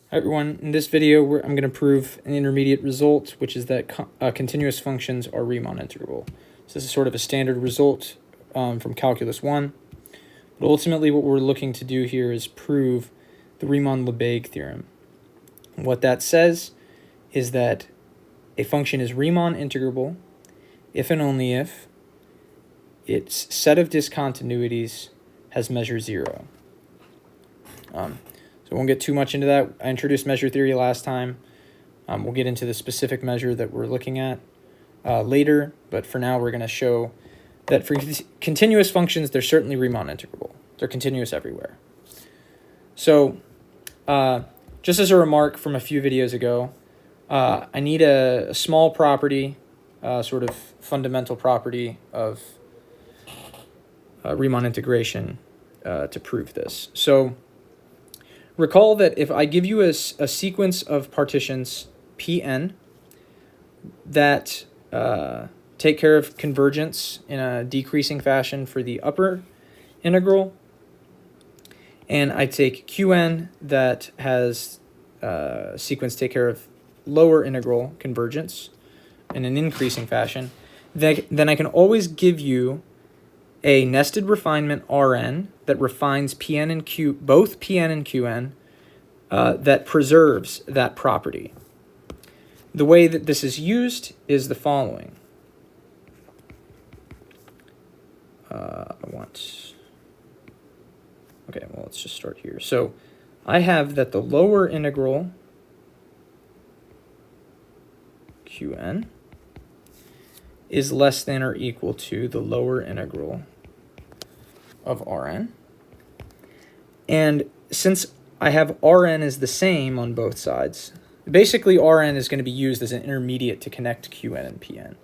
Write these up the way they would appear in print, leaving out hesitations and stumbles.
Hi everyone, in this video I'm going to prove an intermediate result, which is that continuous functions are Riemann integrable. So this is sort of a standard result from Calculus 1, but ultimately what we're looking to do here is prove the Riemann-Lebesgue theorem. And what that says is that a function is Riemann integrable if and only if its set of discontinuities has measure 0. So we won't get too much into that. I introduced measure theory last time. We'll get into the specific measure that we're looking at later, but for now we're going to show that for continuous functions, they're certainly Riemann integrable. They're continuous everywhere. So just as a remark from a few videos ago, I need a small property, sort of fundamental property of Riemann integration to prove this. So recall that if I give you a sequence of partitions Pn that take care of convergence in a decreasing fashion for the upper integral, and I take Qn that has sequence take care of lower integral convergence in an increasing fashion, then I can always give you a nested refinement Rn that refines Pn and Q, both Pn and Qn, that preserves that property. The way that this is used is the following. Okay, well, let's just start here. So I have that the lower integral Qn is less than or equal to the lower integral of Rn. And since I have Rn is the same on both sides, basically Rn is going to be used as an intermediate to connect Qn and Pn,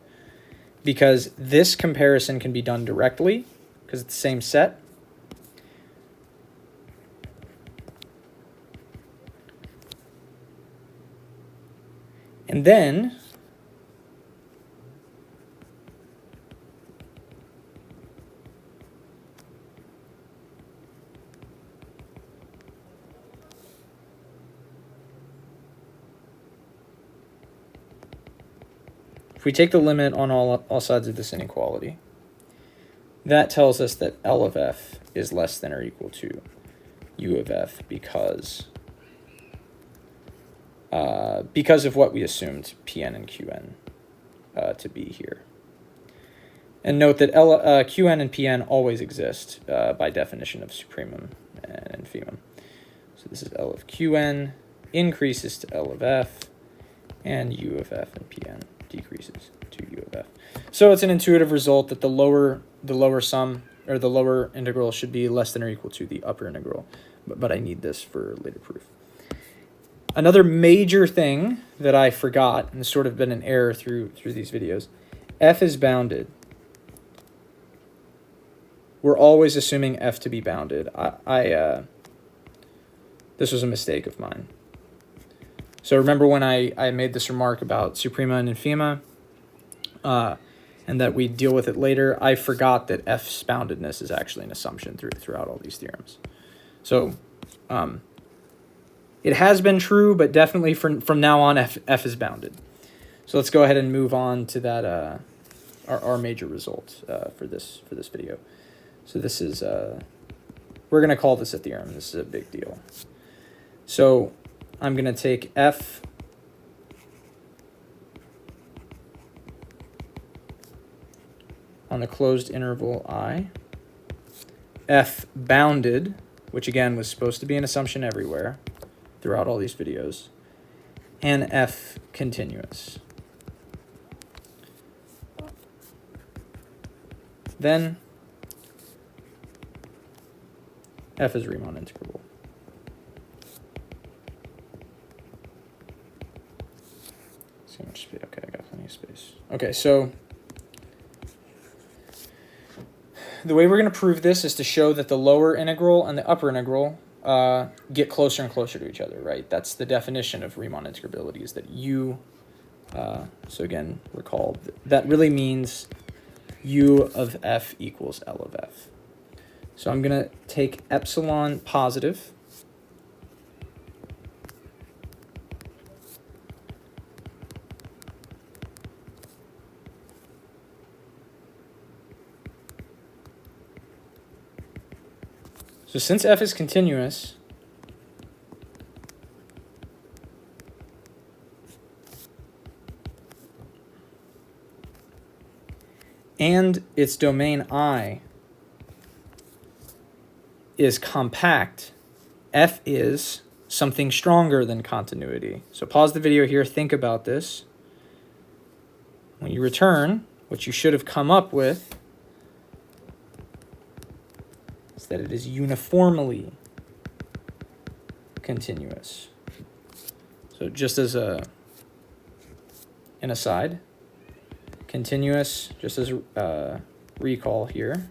because this comparison can be done directly because it's the same set. And then if we take the limit on all sides of this inequality, that tells us that L of f is less than or equal to U of f because of what we assumed Pn and Qn to be here. And note that Qn and Pn always exist by definition of supremum and infimum. So this is L of Qn increases to L of f, and U of f and Pn decreases to U of f. So it's an intuitive result that the lower sum, or the lower integral, should be less than or equal to the upper integral. But I need this for later proof. Another major thing that I forgot, and has sort of been an error through these videos, f is bounded. We're always assuming f to be bounded. This was a mistake of mine. So remember when I made this remark about suprema and infima, and that we deal with it later, I forgot that f's boundedness is actually an assumption throughout all these theorems. So it has been true, but definitely from now on, f is bounded. So let's go ahead and move on to that our major result for this video. So this is we're going to call this a theorem. This is a big deal. So I'm going to take f on the closed interval I, f bounded, which again was supposed to be an assumption everywhere throughout all these videos, and f continuous. Then f is Riemann integrable. So much space. Okay, I got plenty of space. Okay, so the way we're going to prove this is to show that the lower integral and the upper integral get closer and closer to each other, right? That's the definition of Riemann integrability, is that U, so again, recall, that really means U of f equals L of f. So I'm going to take epsilon positive So since f is continuous, and its domain I is compact, f is something stronger than continuity. So pause the video here, think about this. When you return, what you should have come up with is that it is uniformly continuous. So just as an aside, continuous, just as recall here,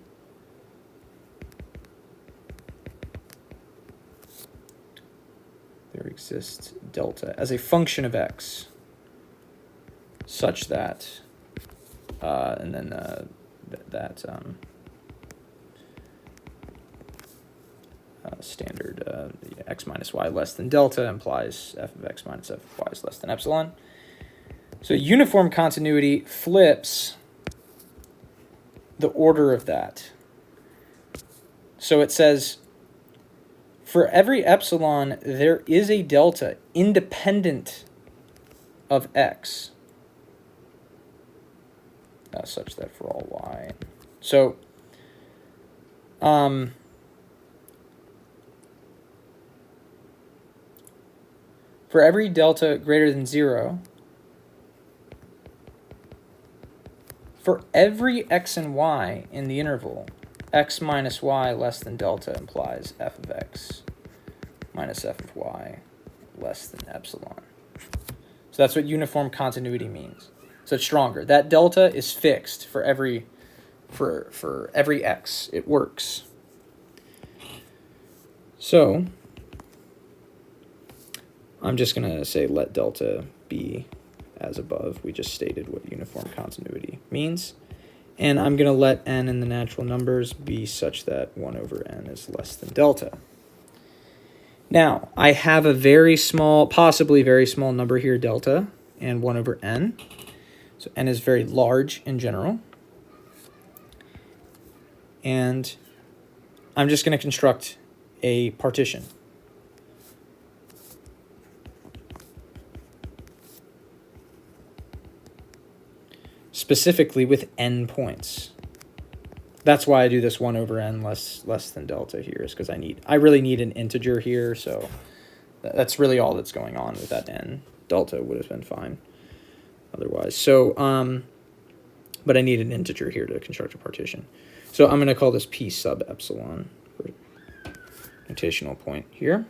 there exists delta as a function of x such that, and then standard x minus y less than delta implies f of x minus f of y is less than epsilon. So uniform continuity flips the order of that. So it says, for every epsilon, there is a delta independent of x, such that for all y. So, for every delta greater than 0, for every x and y in the interval, x minus y less than delta implies f of x minus f of y less than epsilon. So that's what uniform continuity means. So it's stronger. That delta is fixed for every x. It works. So I'm just going to say let delta be as above. We just stated what uniform continuity means. And I'm going to let n in the natural numbers be such that 1 over n is less than delta. Now, I have a very small, possibly very small number here, delta, and 1 over n. So n is very large in general. And I'm just going to construct a partition. Specifically with n points. That's why I do this 1 over n less than delta here, is because I really need an integer here, so that's really all that's going on with that n. Delta would have been fine otherwise. So, but I need an integer here to construct a partition. So I'm going to call this p sub epsilon for notational point here,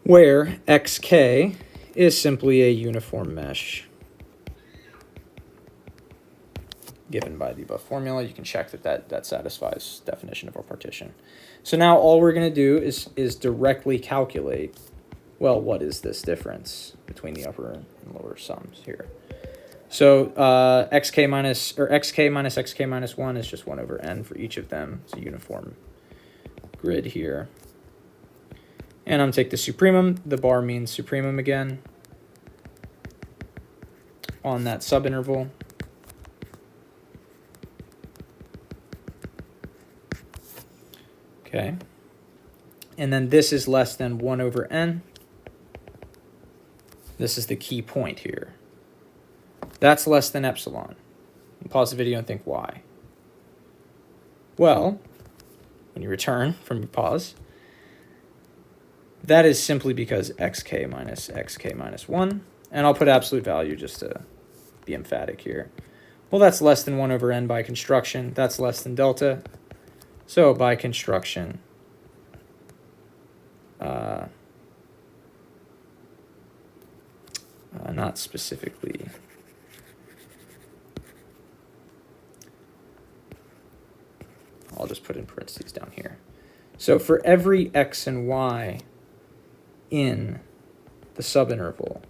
where xk is simply a uniform mesh given by the above formula. You can check that satisfies definition of our partition. So now all we're going to do is directly calculate, well, what is this difference between the upper and lower sums here? So xk minus xk minus 1 is just 1 over n for each of them. It's a uniform grid here. And I'm going to take the supremum. The bar means supremum again on that subinterval. Okay, and then this is less than 1 over n. This is the key point here. That's less than epsilon. Pause the video and think why. Well, when you return from your pause, that is simply because xk minus 1, and I'll put absolute value just to be emphatic here. Well, that's less than 1 over n by construction. That's less than delta. So by construction, not specifically, I'll just put in parentheses down here. So for every x and y in the subinterval,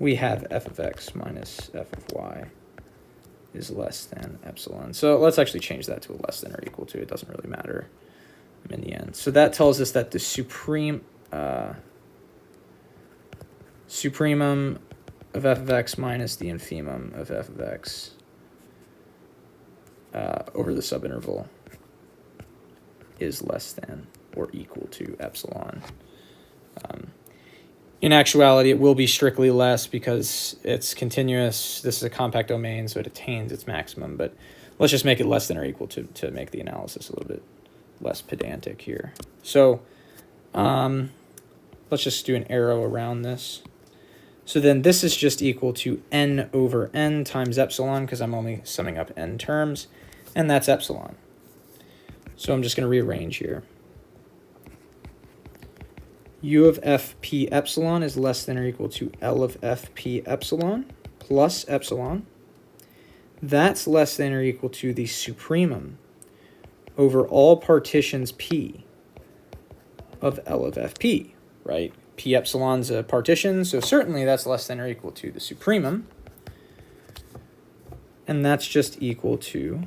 we have f of x minus f of y is less than epsilon. So let's actually change that to a less than or equal to. It doesn't really matter in the end. So that tells us that the supremum of f of x minus the infimum of f of x over the subinterval is less than or equal to epsilon. In actuality, it will be strictly less because it's continuous. This is a compact domain, so it attains its maximum. But let's just make it less than or equal to make the analysis a little bit less pedantic here. So let's just do an arrow around this. So then this is just equal to n over n times epsilon, because I'm only summing up n terms, and that's epsilon. So I'm just going to rearrange here. U of f p epsilon is less than or equal to L of f p epsilon plus epsilon. That's less than or equal to the supremum over all partitions p of L of fp, right? P epsilon's a partition, so certainly that's less than or equal to the supremum. And that's just equal to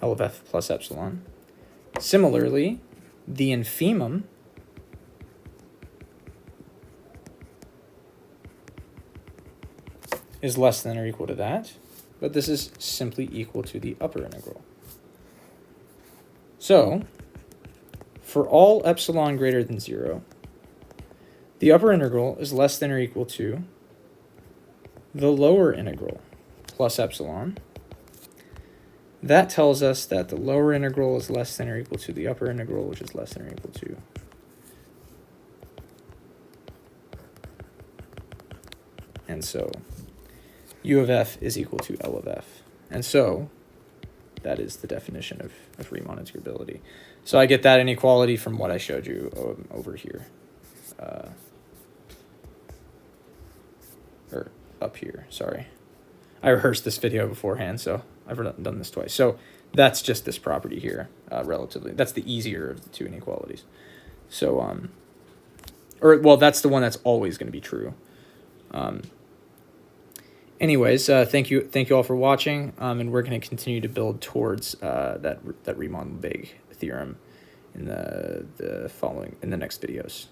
L of f plus epsilon. Similarly, the infimum is less than or equal to that, but this is simply equal to the upper integral. So, for all epsilon greater than 0, the upper integral is less than or equal to the lower integral plus epsilon. That tells us that the lower integral is less than or equal to the upper integral, which is less than or equal to. And so U of f is equal to L of f. And so that is the definition of Riemann integrability. So I get that inequality from what I showed you over here. Or up here, sorry. I rehearsed this video beforehand, so I've done this twice. So that's just this property here, relatively. That's the easier of the two inequalities. So, well, that's the one that's always going to be true. Anyways, thank you all for watching, and we're going to continue to build towards that Riemann-Lebesgue theorem in the next videos.